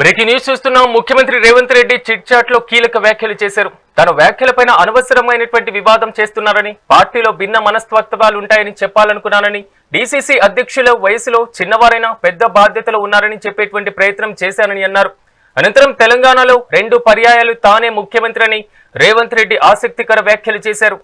Breaking news చూస్తున్నాం. ముఖ్యమంత్రి Revanth Reddy chit chat లో కీలక వ్యాఖ్యలు చేశారు. తన వ్యాఖ్యలపైన అనవసరమైనటువంటి వివాదం చేస్తున్నారని, పార్టీలో భిన్న మనస్తత్వాలు ఉంటాయని చెప్పాలనుకున్నానని, డీసీసీ అధ్యక్షుల వయసులో చిన్నవారైనా పెద్ద బాధ్యతలు ఉన్నారని చెప్పేటువంటి ప్రయత్నం చేశానని అన్నారు. అనంతరం తెలంగాణలో 2 పర్యాయాలు తానే ముఖ్యమంత్రి అని రేవంత్ రెడ్డి ఆసక్తికర వ్యాఖ్యలు చేశారు.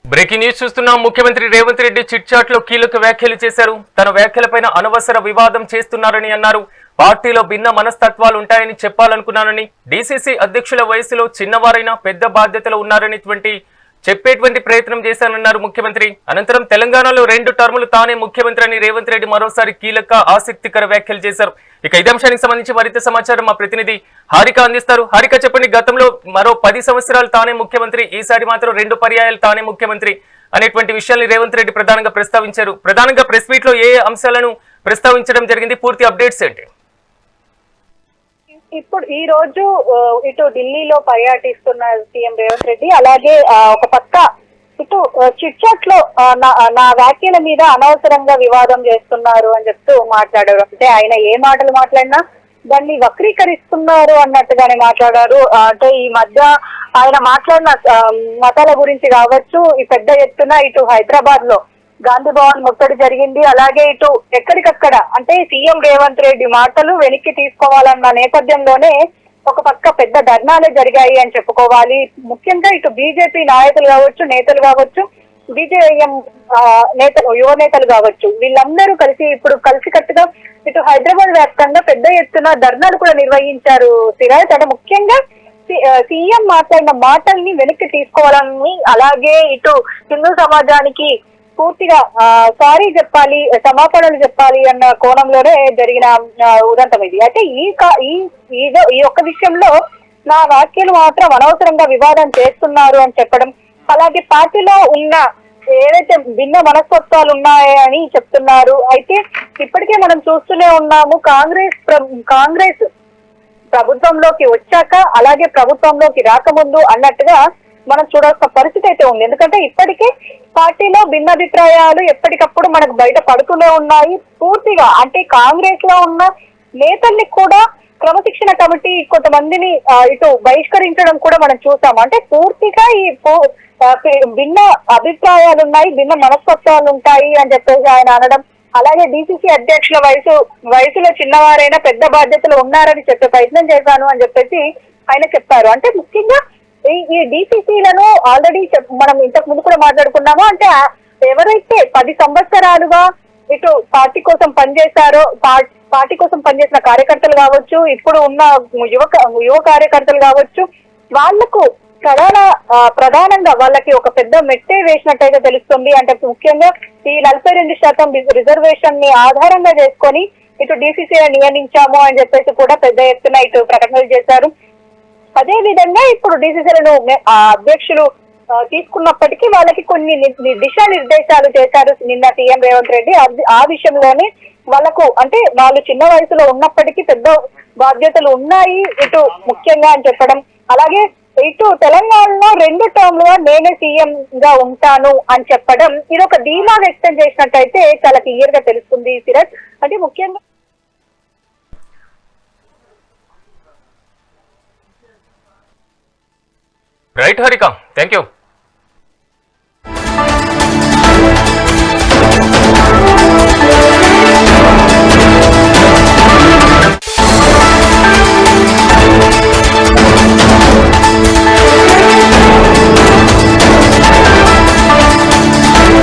బ్రేకింగ్ న్యూస్ చూస్తున్నాం. ముఖ్యమంత్రి రేవంత్ రెడ్డి చిట్ చాట్ లో కీలక వ్యాఖ్యలు చేశారు. తన వ్యాఖ్యలపైన అనవసర వివాదం చేస్తున్నారని అన్నారు. పార్టీలో భిన్న మనస్తత్వాలు ఉంటాయని చెప్పాలనుకున్నానని, డీసీసీ అధ్యక్షుల వయసులో చిన్నవారైనా పెద్ద బాధ్యతలు ఉన్నారనేటువంటి చెప్పేటువంటి ప్రయత్నం చేశానన్నారు ముఖ్యమంత్రి. అనంతరం తెలంగాణలో 2 టర్ములు తానే ముఖ్యమంత్రి అని రేవంత్ రెడ్డి మరోసారి కీలక ఆసక్తికర వ్యాఖ్యలు చేశారు. ఇక ఇదే అంశానికి సంబంధించి మరింత సమాచారం మా ప్రతినిధి హారిక అందిస్తారు. హారిక, చెప్పండి. గతంలో మరో 10 సంవత్సరాలు తానే ముఖ్యమంత్రి, ఈసారి మాత్రం 2 పర్యాయాలు తానే ముఖ్యమంత్రి అనేటువంటి విషయాన్ని రేవంత్ రెడ్డి ప్రధానంగా ప్రస్తావించారు. ప్రధానంగా ప్రెస్ మీట్ లో ఏ అంశాలను ప్రస్తావించడం జరిగింది? పూర్తి అప్డేట్స్ ఏంటి? ఇప్పుడు ఈ రోజు ఇటు ఢిల్లీలో పర్యటిస్తున్న సీఎం రేవంత్ రెడ్డి, అలాగే ఒక పక్క ఇటు చిట్ చాట్ లో నా వ్యాఖ్యల మీద అనవసరంగా వివాదం చేస్తున్నారు అని చెప్తూ మాట్లాడారు. అంటే ఆయన ఏ మాటలు మాట్లాడినా దాన్ని వక్రీకరిస్తున్నారు అన్నట్టుగానే మాట్లాడారు. అంటే ఈ మధ్య ఆయన మాట్లాడిన మతాల గురించి కావచ్చు, ఈ పెద్ద ఎత్తున ఇటు హైదరాబాద్ లో గాంధీ భవన్ ముట్టడి జరిగింది. అలాగే ఇటు ఎక్కడికక్కడ అంటే సీఎం రేవంత్ రెడ్డి మాటలు వెనక్కి తీసుకోవాలన్న నేపథ్యంలోనే ఒక పక్క పెద్ద ధర్నాలే జరిగాయి అని చెప్పుకోవాలి. ముఖ్యంగా ఇటు బీజేపీ నాయకులు కావచ్చు, నేతలు కావచ్చు, బీజేఎం యువ నేతలు కావచ్చు, వీళ్ళందరూ కలిసి ఇప్పుడు కలిసికట్టుగా ఇటు హైదరాబాద్ వ్యాప్తంగా పెద్ద ఎత్తున ధర్నాలు కూడా నిర్వహించారు. సిరాజ్ అంటే ముఖ్యంగా సీఎం మాట్లాడిన మాటల్ని వెనక్కి తీసుకోవాలని, అలాగే ఇటు హిందూ సమాజానికి పూర్తిగా సారీ చెప్పాలి, క్షమాపణలు చెప్పాలి అన్న కోణంలోనే జరిగిన ఉదంతం ఇది. అయితే ఈ ఒక్క విషయంలో నా వ్యాఖ్యలు మాత్రం అనవసరంగా వివాదం చేస్తున్నారు అని చెప్పడం, అలాగే పార్టీలో ఉన్న ఏదైతే భిన్న మనస్తత్వాలు ఉన్నాయని చెప్తున్నారు. అయితే ఇప్పటికే మనం చూస్తూనే ఉన్నాము, కాంగ్రెస్ ప్రభుత్వంలోకి వచ్చాక అలాగే ప్రభుత్వంలోకి రాకముందు అన్నట్టుగా మనం చూడాల్సిన పరిస్థితి అయితే ఉంది. ఎందుకంటే ఇప్పటికే పార్టీలో భిన్నాభిప్రాయాలు ఎప్పటికప్పుడు మనకు బయట పడుతూనే ఉన్నాయి. పూర్తిగా అంటే కాంగ్రెస్ లో ఉన్న నేతల్ని కూడా క్రమశిక్షణ కమిటీ కొంతమందిని ఇటు బహిష్కరించడం కూడా మనం చూసాం. అంటే పూర్తిగా ఈ భిన్న అభిప్రాయాలు ఉన్నాయి, భిన్న మనస్తత్వాలు ఉంటాయి అని చెప్పేసి ఆయన అనడం, అలాగే డీసీసీ అధ్యక్షుల వయసులో చిన్నవారైనా పెద్ద బాధ్యతలు ఉన్నారని చెప్పే ప్రయత్నం చేశాను అని చెప్పేసి ఆయన చెప్పారు. అంటే ముఖ్యంగా ఈ డీసీసీలను ఆల్రెడీ మనం ఇంతకు ముందు కూడా మాట్లాడుకున్నాము. అంటే ఎవరైతే 10 సంవత్సరాలుగా ఇటు పార్టీ కోసం పనిచేశారో, పార్టీ కోసం పనిచేసిన కార్యకర్తలు కావచ్చు, ఇప్పుడు ఉన్న యువ కార్యకర్తలు కావచ్చు, వాళ్లకు ప్రధానంగా వాళ్ళకి ఒక పెద్ద మెట్టే వేసినట్టయితే తెలుస్తుంది. అంటే ముఖ్యంగా ఈ 42% రిజర్వేషన్ ని ఆధారంగా చేసుకొని ఇటు డీసీసీ నియమించాము అని చెప్పేసి కూడా పెద్ద ఎత్తున ఇటు ప్రకటనలు చేశారు. అదే విధంగా ఇప్పుడు డీసీసీలను అధ్యక్షులు తీసుకున్నప్పటికీ వాళ్ళకి కొన్ని దిశానిర్దేశాలు చేశారు నిన్న సీఎం రేవంత్ రెడ్డి. ఆ విషయంలోనే వాళ్ళకు అంటే వాళ్ళు చిన్న వయసులో ఉన్నప్పటికీ పెద్ద బాధ్యతలు ఉన్నాయి ఇటు ముఖ్యంగా అని చెప్పడం, అలాగే ఇటు తెలంగాణలో 2 టర్మ్లుగా నేనే సీఎం గా ఉంటాను అని చెప్పడం, ఇది ఒక ధీమా వ్యక్తం చేసినట్టయితే చాలా క్లియర్ గా తెలుస్తుంది సిరాజ్. అంటే ముఖ్యంగా రైట్ హారిక, థ్యాంక్ యూ.